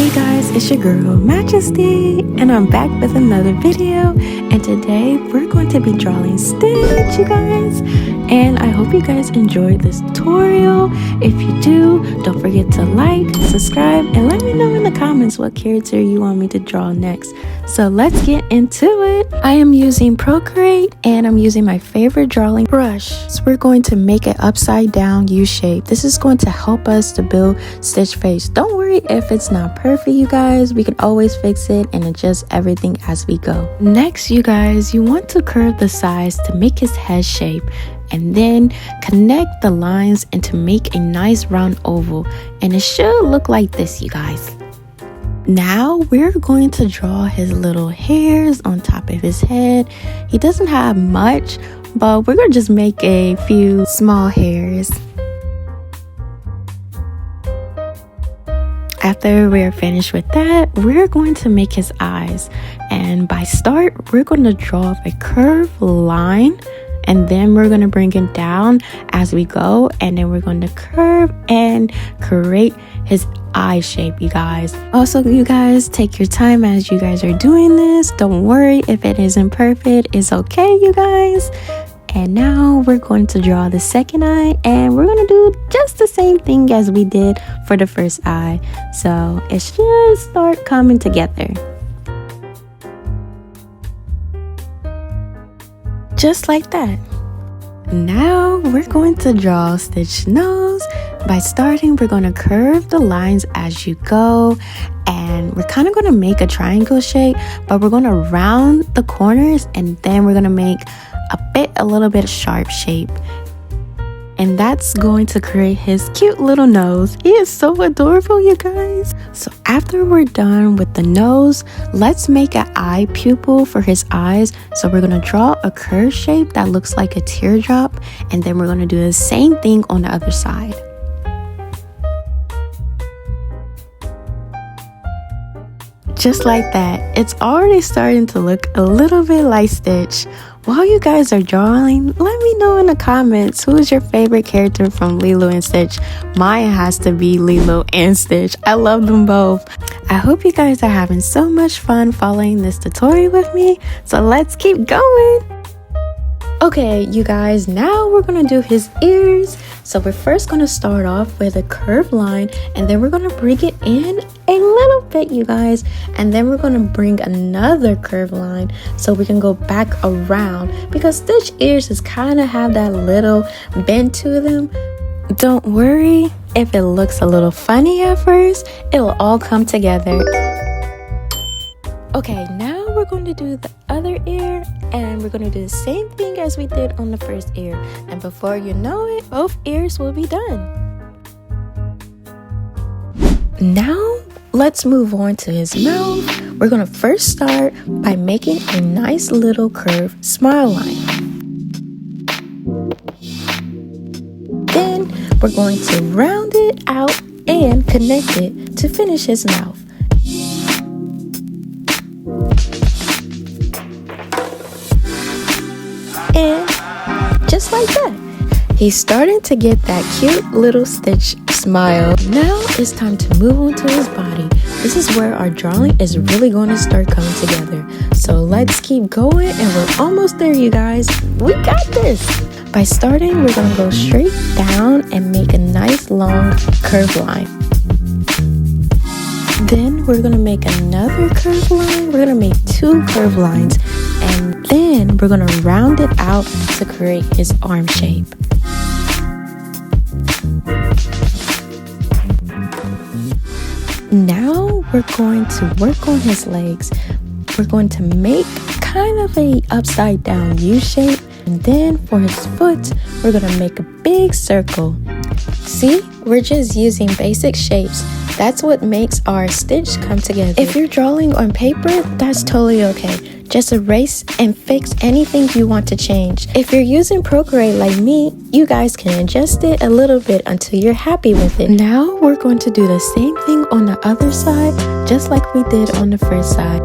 Hey guys, it's your girl Majesty, and I'm back with another video. And today we're going to be drawing Stitch, you guys. And I hope you guys enjoyed this tutorial. If you do, don't forget to like, subscribe, and let me know in the comments what character you want me to draw next. So let's get into it. I am using Procreate, and I'm using my favorite drawing brush. So we're going to make an upside down U shape. This is going to help us to build Stitch face. Don't worry if it's not perfect, you guys. We can always fix it and adjust everything as we go. Next, you guys, you want to curve the sides to make his head shape, and then connect the lines and to make a nice round oval, and it should look like this, you guys. Now we're going to draw his little hairs on top of his head. He doesn't have much, but we're gonna just make a few small hairs. After we're finished with that, we're going to make his eyes, and by start we're going to draw a curved line, and then we're going to bring it down as we go, and then we're going to curve and create his eye shape, you guys. Also, you guys, take your time as you guys are doing this. Don't worry if it isn't perfect. It's okay, you guys. And now we're going to draw the second eye, and we're going to do just the same thing as we did for the first eye. So it should start coming together. Just like that. Now we're going to draw Stitch nose. By starting, we're going to curve the lines as you go, and we're kind of going to make a triangle shape, but we're going to round the corners, and then we're going to make a little bit sharp shape, and that's going to create his cute little nose. He is so adorable, you guys. So after we're done with the nose, let's make an eye pupil for his eyes. So we're going to draw a curved shape that looks like a teardrop, and then we're going to do the same thing on the other side. Just like that. It's already starting to look a little bit like Stitch. While you guys are drawing, let me know in the comments who is your favorite character from Lilo and Stitch. Mine has to be Lilo and Stitch. I love them both. I hope you guys are having so much fun following this tutorial with me. So let's keep going. Okay, you guys, now we're gonna do his ears. So we're first gonna start off with a curved line, and then we're gonna bring it in a little bit, you guys, and then we're gonna bring another curved line so we can go back around, because Stitch ears is kind of have that little bend to them. Don't worry if it looks a little funny at first, it'll all come together. Okay, now we're going to do the other ear, and we're going to do the same thing as we did on the first ear, and before you know it, both ears will be done. Now let's move on to his mouth. We're going to first start by making a nice little curved smile line. Then we're going to round it out and connect it to finish his mouth. And just like that, he's starting to get that cute little Stitch smile. Now it's time to move on to his body. This is where our drawing is really going to start coming together. So let's keep going, and we're almost there, you guys. We got this. By starting, we're going to go straight down and make a nice long curved line. Then we're going to make another curved line. We're going to make two curved lines, and then we're going to round it out to create his arm shape. Now we're going to work on his legs. We're going to make kind of a upside down U shape, and then for his foot, we're going to make a big circle. See, we're just using basic shapes. That's what makes our Stitch come together. If you're drawing on paper, that's totally okay. Just erase and fix anything you want to change. If you're using Procreate like me, you guys can adjust it a little bit until you're happy with it. Now we're going to do the same thing on the other side, just like we did on the first side.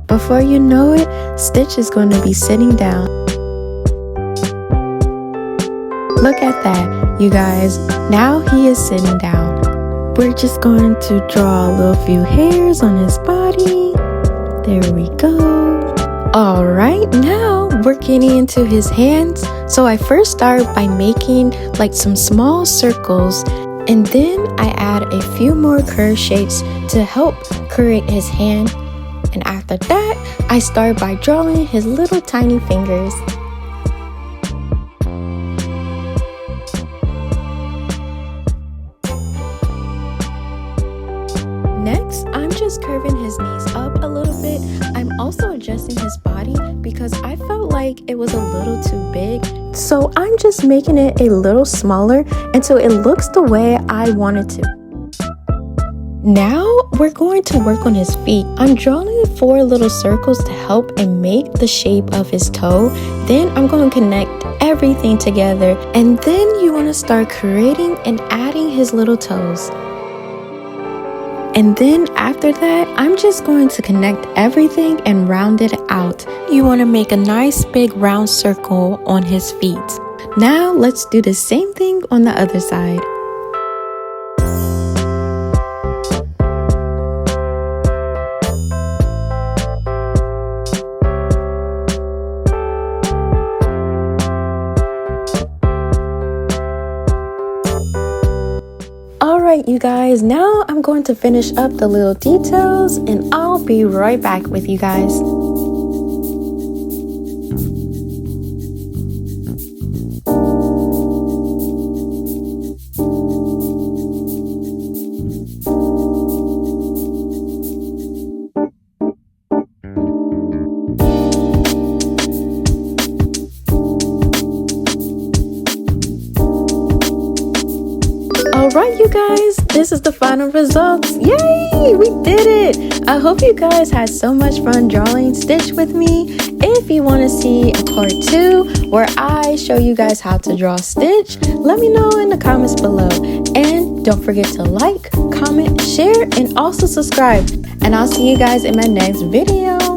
Before you know it, Stitch is going to be sitting down. Look at that, you guys. Now he is sitting down. We're just going to draw a little few hairs on his body. There we go. All right, now we're getting into his hands. So I first start by making like some small circles, and then I add a few more curve shapes to help create his hand. And after that, I start by drawing his little tiny fingers. Next, I'm just curving his knees up a little bit. I'm also adjusting his body because I felt like it was a little too big. So I'm just making it a little smaller until it looks the way I want it to. Now we're going to work on his feet. I'm drawing 4 little circles to help and make the shape of his toe. Then I'm going to connect everything together, and then you want to start creating and adding his little toes. And then after that, I'm just going to connect everything and round it out. You want to make a nice big round circle on his feet. Now let's do the same thing on the other side. Alright, you guys, now I'm going to finish up the little details and I'll be right back with you guys. Alright, you guys, this is the final results. Yay, we did it! I hope you guys had so much fun drawing Stitch with me. If you want to see a part 2 where I show you guys how to draw Stitch, let me know in the comments below. And don't forget to like, comment, share, and also subscribe. And I'll see you guys in my next video.